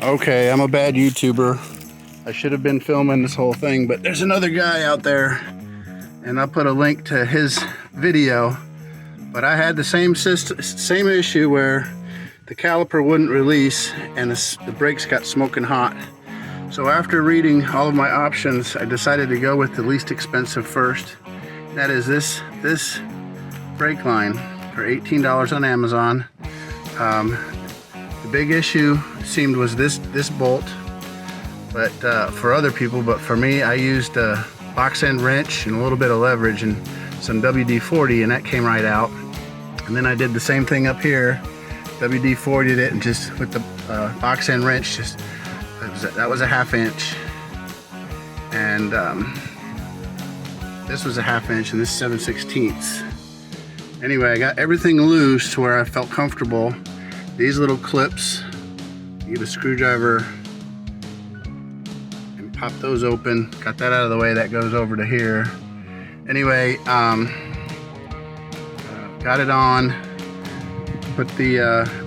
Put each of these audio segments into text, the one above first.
Okay, I'm a bad YouTuber. I should have been filming this whole thing, but there's another guy out there, and I'll put a link to his video. But I had the same issue where the caliper wouldn't release and the brakes got smoking hot. So after reading all of my options, I decided to go with the least expensive first. That is this brake line for $18 on Amazon. The big issue seemed was this bolt, but for other people, but for me, I used a box end wrench and a little bit of leverage and some WD-40, and that came right out. And then I did the same thing up here, WD-40'd it, and just with the box end wrench, that was a 1/2 inch, and this was a 1/2 inch, and this 7/16. Anyway, I got everything loose to where I felt comfortable. These little clips, you get a screwdriver and pop those open. Got that out of the way, that goes over to here. Anyway, got it on, put the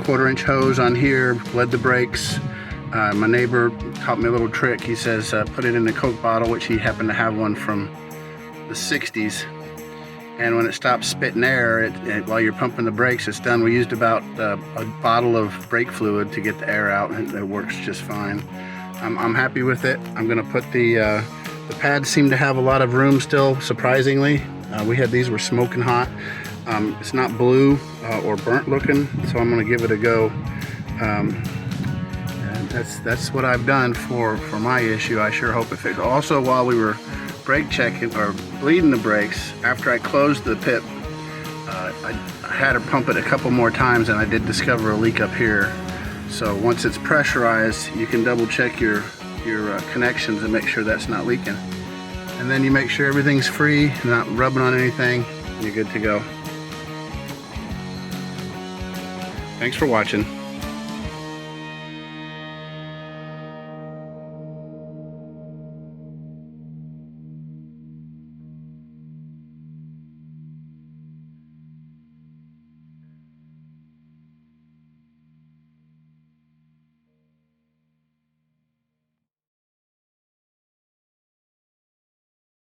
1/4 inch hose on here, bled the brakes. My neighbor taught me a little trick. He says put it in a Coke bottle, which he happened to have one from the 60s. And when it stops spitting air, while you're pumping the brakes, it's done. We used about a bottle of brake fluid to get the air out, and it works just fine. I'm happy with it. I'm gonna put the pads seem to have a lot of room still, surprisingly. These were smoking hot. It's not blue or burnt looking, so I'm gonna give it a go. And that's what I've done for my issue. I sure hope it fixes. Also, while we were brake checking or bleeding the brakes, after I closed the pip, I had her pump it a couple more times, and I did discover a leak up here. So once it's pressurized, you can double check your connections and make sure that's not leaking. And then you make sure everything's free, not rubbing on anything, you're good to go. Thanks for watching.